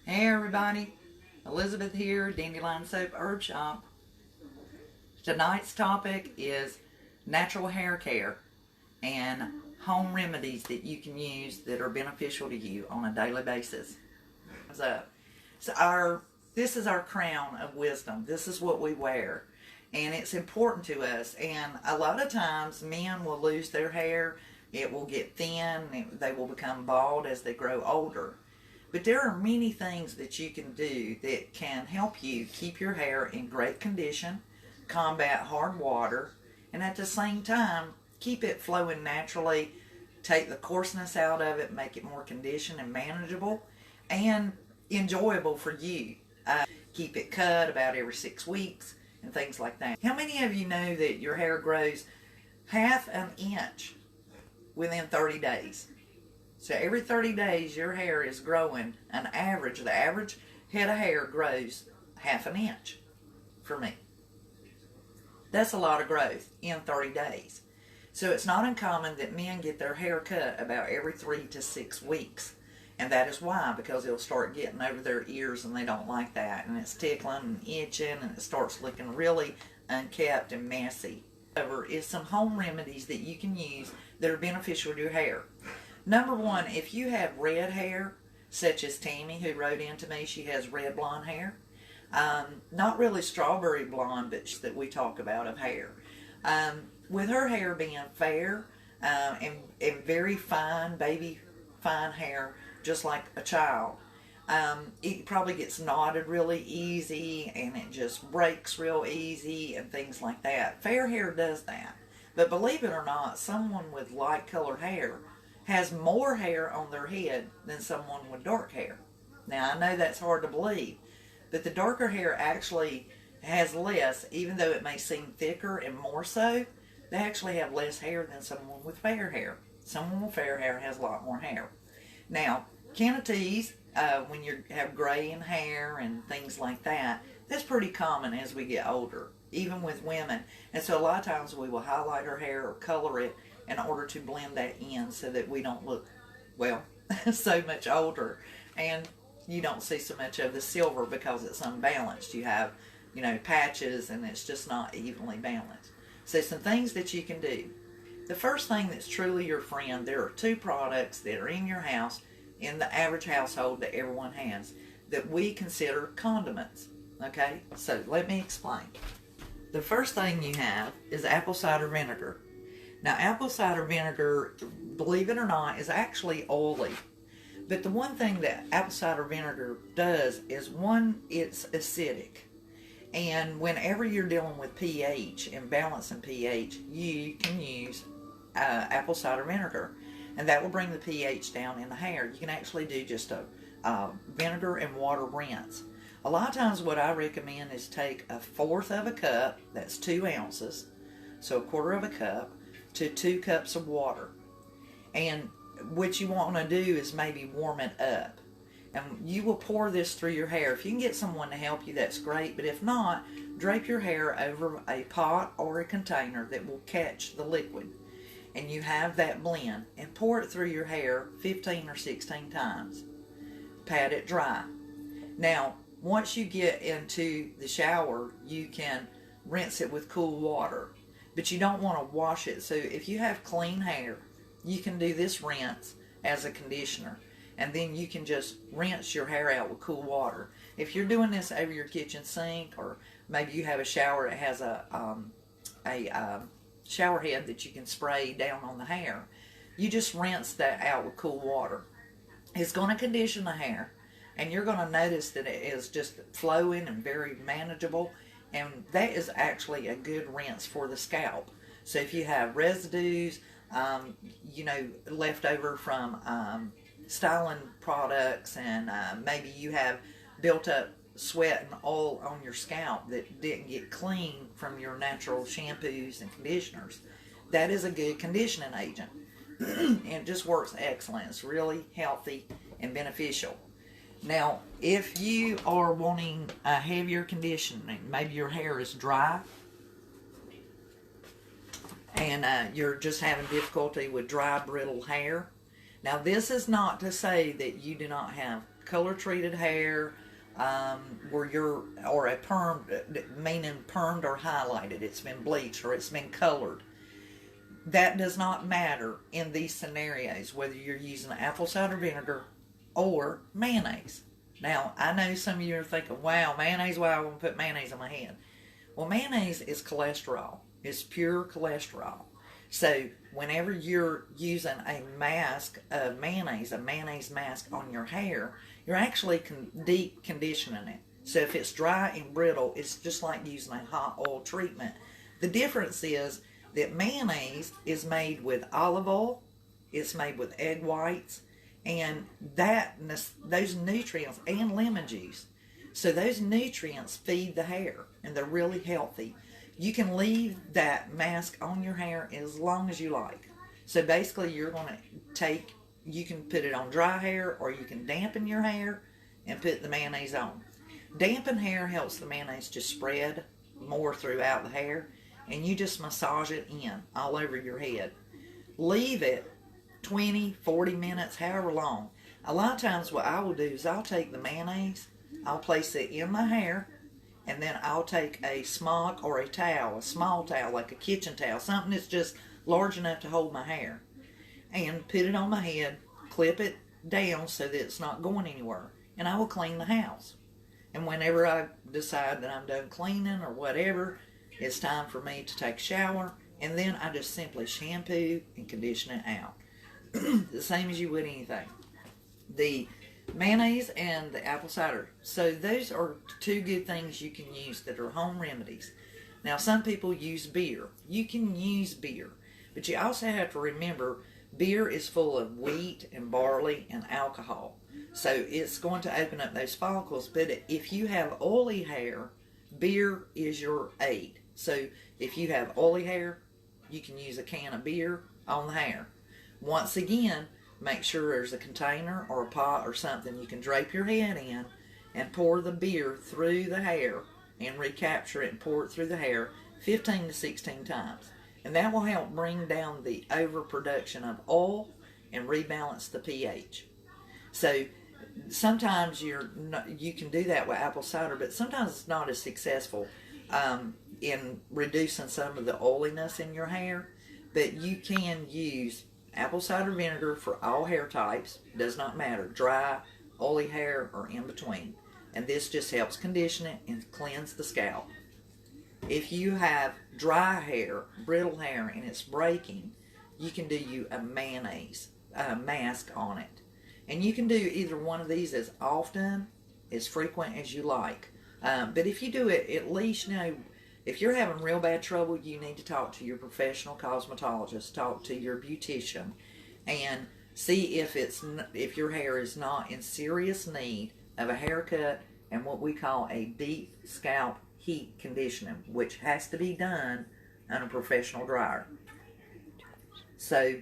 Hey everybody, Elizabeth here, Dandelion Soap Herb Shop. Tonight's topic is natural hair care and home remedies that you can use that are beneficial to you on a daily basis. This is our crown of wisdom. This is what we wear, and it's important to us. And a lot of times men will lose their hair, it will get thin, they will become bald as they grow older. But there are many things that you can do that can help you keep your hair in great condition, combat hard water, and at the same time keep it flowing naturally, take the coarseness out of it, make it more conditioned and manageable and enjoyable for you. Keep it cut about every 6 weeks and things like that. How many of you know that your hair grows half an inch within 30 days? So every 30 days your hair is growing an average. The average head of hair grows half an inch for me. That's a lot of growth in 30 days. So it's not uncommon that men get their hair cut about every 3 to 6 weeks. And that is why, because they'll start getting over their ears and they don't like that. And it's tickling and itching and it starts looking really unkept and messy. However, is some home remedies that you can use that are beneficial to your hair. Number one, if you have red hair, such as Tammy, who wrote in to me, she has red blonde hair. Not really strawberry blonde, but that we talk about of hair. With her hair being fair and very fine, baby fine hair, just like a child, it probably gets knotted really easy and it just breaks real easy and things like that. Fair hair does that. But believe it or not, someone with light colored hair has more hair on their head than someone with dark hair. Now, I know that's hard to believe, but the darker hair actually has less, even though it may seem thicker and more so, they actually have less hair than someone with fair hair. Someone with fair hair has a lot more hair. Now, can of teas, when you have graying hair and things like that, that's pretty common as we get older, even with women. And so a lot of times we will highlight our hair or color it in order to blend that in so that we don't look, well, so much older. And you don't see so much of the silver because it's unbalanced. You have, patches and it's just not evenly balanced. So some things that you can do. The first thing that's truly your friend, there are 2 products that are in your house, in the average household that everyone has, that we consider condiments. Okay, so let me explain. The first thing you have is apple cider vinegar. Now, apple cider vinegar, believe it or not, is actually oily. But the one thing that apple cider vinegar does is, one, it's acidic. And whenever you're dealing with pH and balancing pH, you can use apple cider vinegar. And that will bring the pH down in the hair. You can actually do just a vinegar and water rinse. A lot of times what I recommend is take 1/4 of a cup, that's 2 ounces, so 1/4 of a cup, to 2 cups of water. And what you want to do is maybe warm it up. And you will pour this through your hair. If you can get someone to help you, that's great. But if not, drape your hair over a pot or a container that will catch the liquid. And you have that blend. And pour it through your hair 15 or 16 times. Pat it dry. Now, once you get into the shower, you can rinse it with cool water. But you don't want to wash it. So if you have clean hair, you can do this rinse as a conditioner. And then you can just rinse your hair out with cool water. If you're doing this over your kitchen sink, or maybe you have a shower that has a shower head that you can spray down on the hair, you just rinse that out with cool water. It's going to condition the hair. And you're going to notice that it is just flowing and very manageable. And that is actually a good rinse for the scalp. So if you have residues, left over from styling products, and maybe you have built up sweat and oil on your scalp that didn't get clean from your natural shampoos and conditioners, that is a good conditioning agent. And it just works excellent. It's really healthy and beneficial. Now, if you are wanting a heavier conditioning, maybe your hair is dry and you're just having difficulty with dry, brittle hair. Now, this is not to say that you do not have color treated hair, where or a perm, meaning permed or highlighted, it's been bleached or it's been colored. That does not matter in these scenarios, whether you're using apple cider vinegar or mayonnaise. Now, I know some of you are thinking, wow, mayonnaise, why I want to put mayonnaise on my head. Well, mayonnaise is cholesterol. It's pure cholesterol. So whenever you're using a mask of mayonnaise, a mayonnaise mask on your hair, you're actually deep conditioning it. So if it's dry and brittle, it's just like using a hot oil treatment. The difference is that mayonnaise is made with olive oil, it's made with egg whites, and those nutrients, and lemon juice. So those nutrients feed the hair, and they're really healthy. You can leave that mask on your hair as long as you like. So basically you're going to you can put it on dry hair, or you can dampen your hair and put the mayonnaise on. Dampened hair helps the mayonnaise to spread more throughout the hair, and you just massage it in all over your head. Leave it 20, 40 minutes, however long. A lot of times what I will do is I'll take the mayonnaise, I'll place it in my hair, and then I'll take a smock or a towel, a small towel, like a kitchen towel, something that's just large enough to hold my hair, and put it on my head, clip it down so that it's not going anywhere, and I will clean the house. And whenever I decide that I'm done cleaning or whatever, it's time for me to take a shower, and then I just simply shampoo and condition it out. The same as you would anything. The mayonnaise and the apple cider. So those are two good things you can use that are home remedies. Now some people use beer. You can use beer, but you also have to remember beer is full of wheat and barley and alcohol. So it's going to open up those follicles. But if you have oily hair, beer is your aid. So if you have oily hair, you can use a can of beer on the hair. Once again, make sure there's a container or a pot or something you can drape your head in, and pour the beer through the hair and recapture it and pour it through the hair 15 to 16 times. And that will help bring down the overproduction of oil and rebalance the pH. So sometimes you can do that with apple cider, but sometimes it's not as successful in reducing some of the oiliness in your hair. But you can use apple cider vinegar for all hair types. Does not matter, dry, oily hair, or in between. And this just helps condition it and cleanse the scalp. If you have dry hair, brittle hair, and it's breaking, you can do a mayonnaise mask on it. And you can do either one of these as often, as frequent as you like. But if you do it, at least, if you're having real bad trouble, you need to talk to your professional cosmetologist, talk to your beautician, and see if your hair is not in serious need of a haircut and what we call a deep scalp heat conditioning, which has to be done on a professional dryer. So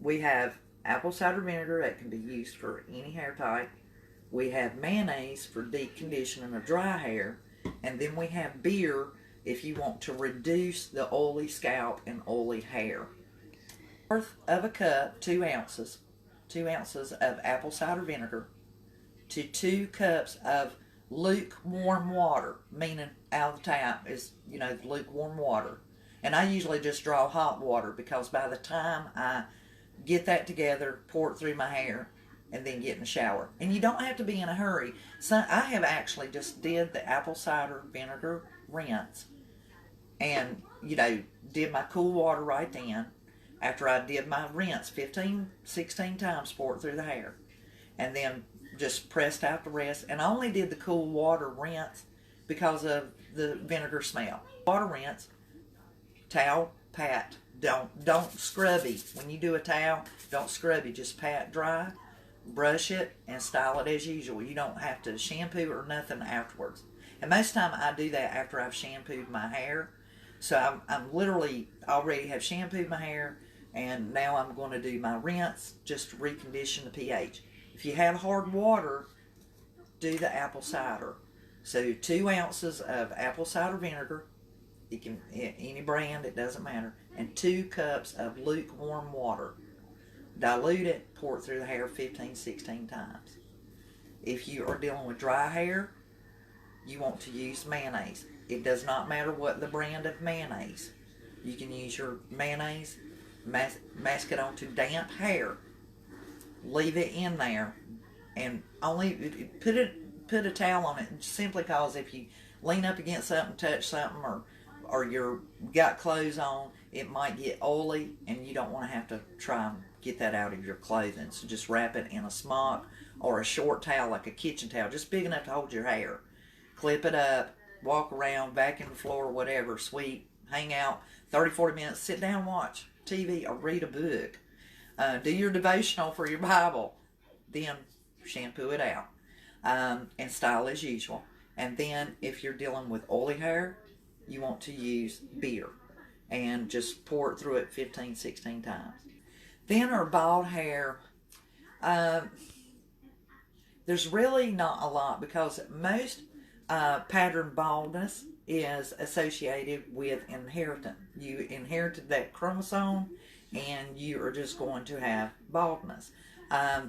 we have apple cider vinegar that can be used for any hair type. We have mayonnaise for deep conditioning of dry hair, and then we have beer if you want to reduce the oily scalp and oily hair. Fourth of a cup, 2 ounces of apple cider vinegar to 2 cups of lukewarm water, meaning out of the tap is, lukewarm water. And I usually just draw hot water, because by the time I get that together, pour it through my hair, and then get in the shower. And you don't have to be in a hurry. So I have actually just did the apple cider vinegar rinse, and did my cool water right then. After I did my rinse 15, 16 times, pour it through the hair, and then just pressed out the rest. And I only did the cool water rinse because of the vinegar smell. Water rinse, towel pat. Don't scrubby. When you do a towel, don't scrubby. Just pat dry, brush it, and style it as usual. You don't have to shampoo or nothing afterwards. And most of the time I do that after I've shampooed my hair. So I'm literally already have shampooed my hair, and now I'm going to do my rinse just to recondition the pH. If you have hard water, do the apple cider. So 2 ounces of apple cider vinegar, you can any brand, it doesn't matter, and 2 cups of lukewarm water. Dilute it, pour it through the hair 15, 16 times. If you are dealing with dry hair, you want to use mayonnaise. It does not matter what the brand of mayonnaise. You can use your mayonnaise, mask it onto damp hair, leave it in there, and only put a towel on it, simply because if you lean up against something, touch something, or you're got clothes on, it might get oily, and you don't want to have to try and get that out of your clothing. So just wrap it in a smock or a short towel, like a kitchen towel, just big enough to hold your hair. Clip it up, walk around, vacuum the floor, whatever, sweep, hang out 30, 40 minutes, sit down, watch TV or read a book. Do your devotional for your Bible. Then shampoo it out and style as usual. And then if you're dealing with oily hair, you want to use beer and just pour it through it 15, 16 times. Thin or bald hair, there's really not a lot, because most pattern baldness is associated with inheritance. You inherited that chromosome and you are just going to have baldness.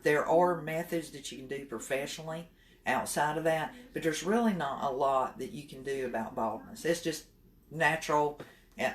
There are methods that you can do professionally outside of that, but there's really not a lot that you can do about baldness. It's just natural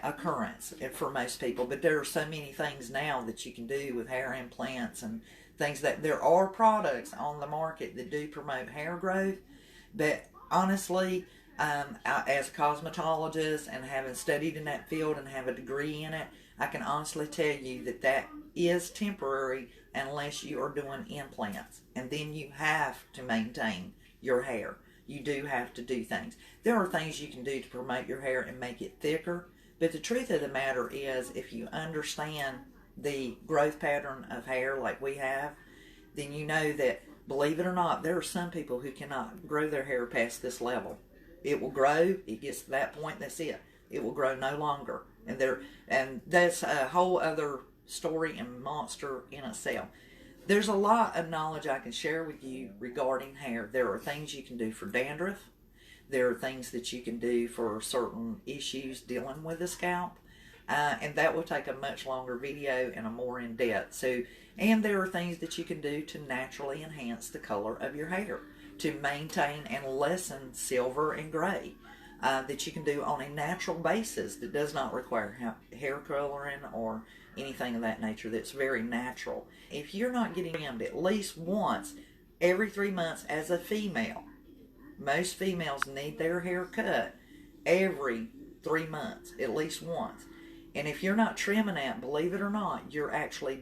occurrence for most people, but there are so many things now that you can do with hair implants and things. That there are products on the market that do promote hair growth, but honestly, as a cosmetologist and having studied in that field and have a degree in it, I can honestly tell you that that is temporary unless you are doing implants, and then you have to maintain your hair. You do have to do things. There are things you can do to promote your hair and make it thicker, but the truth of the matter is, if you understand the growth pattern of hair like we have, then you know that, believe it or not, there are some people who cannot grow their hair past this level. It will grow, it gets to that point, that's it. It will grow no longer. And that's a whole other story and monster in itself. There's a lot of knowledge I can share with you regarding hair. There are things you can do for dandruff. There are things that you can do for certain issues dealing with the scalp. And that will take a much longer video and a more in-depth. And there are things that you can do to naturally enhance the color of your hair, to maintain and lessen silver and gray, that you can do on a natural basis that does not require hair coloring or anything of that nature. That's very natural. If you're not getting trimmed at least once every 3 months as a female, most females need their hair cut every 3 months, at least once. And if you're not trimming that, believe it or not, you're actually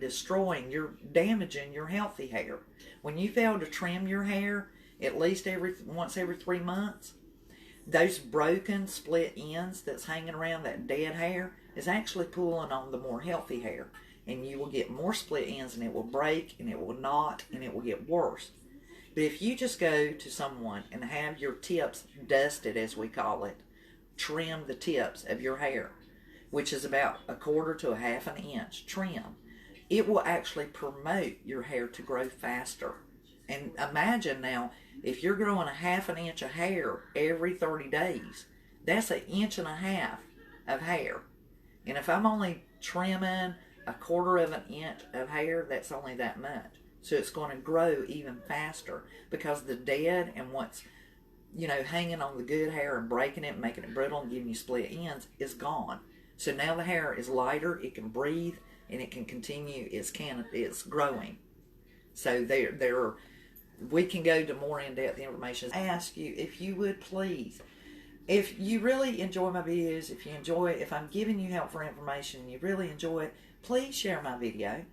you're damaging your healthy hair. When you fail to trim your hair at least once every 3 months, those broken split ends that's hanging around that dead hair is actually pulling on the more healthy hair. And you will get more split ends, and it will break, and it will knot, and it will get worse. But if you just go to someone and have your tips dusted, as we call it, trim the tips of your hair, which is about 1/4 to 1/2 inch trim, it will actually promote your hair to grow faster. And imagine now, if you're growing 1/2 inch of hair every 30 days, that's 1.5 inches of hair. And if I'm only trimming 1/4 inch of hair, that's only that much. So it's going to grow even faster, because the dead and what's, hanging on the good hair and breaking it, making it brittle and giving you split ends is gone. So now the hair is lighter, it can breathe, and it can continue its growing. So we can go to more in-depth information. I ask you, if you would please, if you really enjoy my videos, if I'm giving you helpful information and you really enjoy it, please share my video.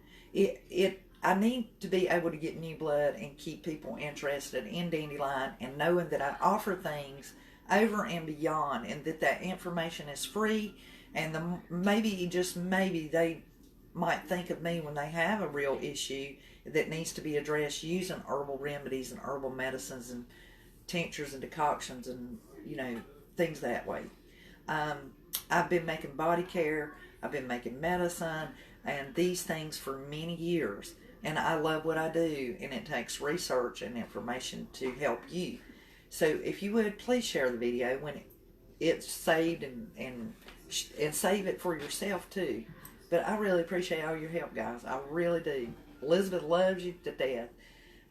I need to be able to get new blood and keep people interested in Dandelion, and knowing that I offer things over and beyond, and that information is free, and maybe they might think of me when they have a real issue that needs to be addressed using herbal remedies and herbal medicines and tinctures and decoctions and things that way. I've been making body care, I've been making medicine and these things for many years, and I love what I do, and it takes research and information to help you. So if you would, please share the video when it's saved, and save it for yourself too. But I really appreciate all your help, guys. I really do. Elizabeth loves you to death.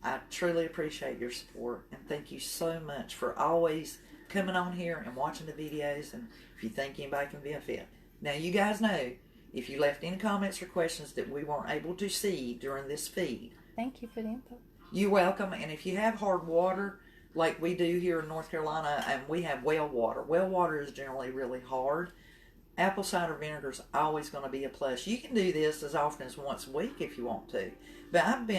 I truly appreciate your support, and thank you so much for always coming on here and watching the videos, and if you think anybody can benefit. Now, you guys know, if you left any comments or questions that we weren't able to see during this feed, thank you for the info. you're welcome. And if you have hard water, like we do here in North Carolina, and we have well water is generally really hard. Apple cider vinegar is always going to be a plus. You can do this as often as once a week if you want to. But I've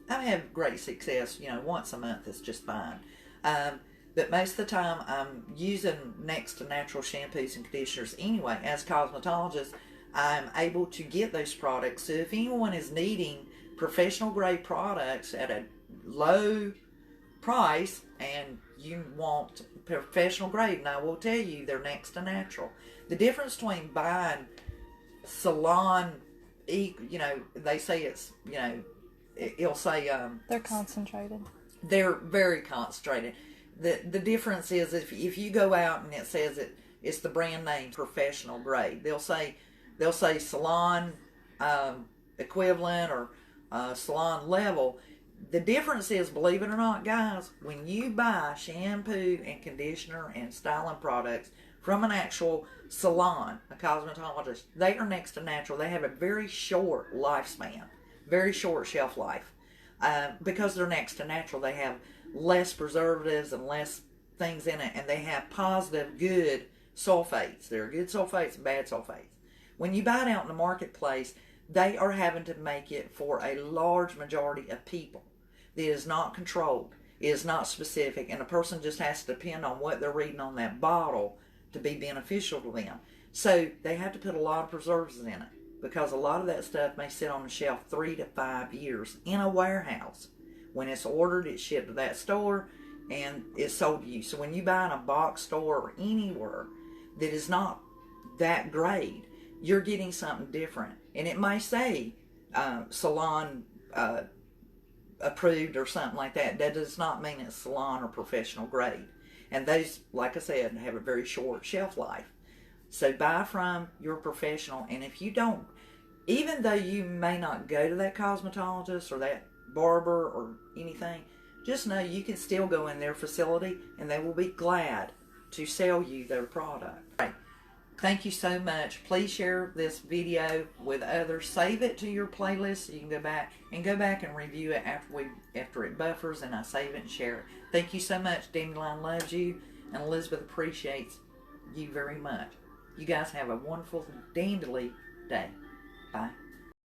had great success. Once a month is just fine. But most of the time, I'm using next to natural shampoos and conditioners anyway. As a cosmetologist, I'm able to get those products. So if anyone is needing professional grade products at a low price and you want professional grade, and I will tell you, they're next to natural. The difference between buying salon, they say it's, it'll say they're concentrated. They're very concentrated. The difference is if you go out and it says it's the brand name professional grade, they'll say salon equivalent or salon level. The difference is, believe it or not, guys, when you buy shampoo and conditioner and styling products from an actual salon, a cosmetologist, they are next to natural. They have a very short lifespan, very short shelf life. Because they're next to natural, they have less preservatives and less things in it, and they have positive, good sulfates. There are good sulfates and bad sulfates. When you buy it out in the marketplace, they are having to make it for a large majority of people. It is not controlled. It is not specific, and a person just has to depend on what they're reading on that bottle to be beneficial to them. So they have to put a lot of preservatives in it, because a lot of that stuff may sit on the shelf 3 to 5 years in a warehouse. When it's ordered, it's shipped to that store, and it's sold to you. So when you buy in a box store or anywhere that is not that grade, you're getting something different. And it may say salon approved or something like that. That does not mean it's salon or professional grade. And those, like I said, have a very short shelf life. So buy from your professional. And if you don't, even though you may not go to that cosmetologist or that barber or anything, just know you can still go in their facility and they will be glad to sell you their product. Right. Thank you so much. Please share this video with others. Save it to your playlist so you can go back and review it after it buffers, and I save it and share it. Thank you so much. Dandelion loves you, and Elizabeth appreciates you very much. You guys have a wonderful Dandelion day. Bye.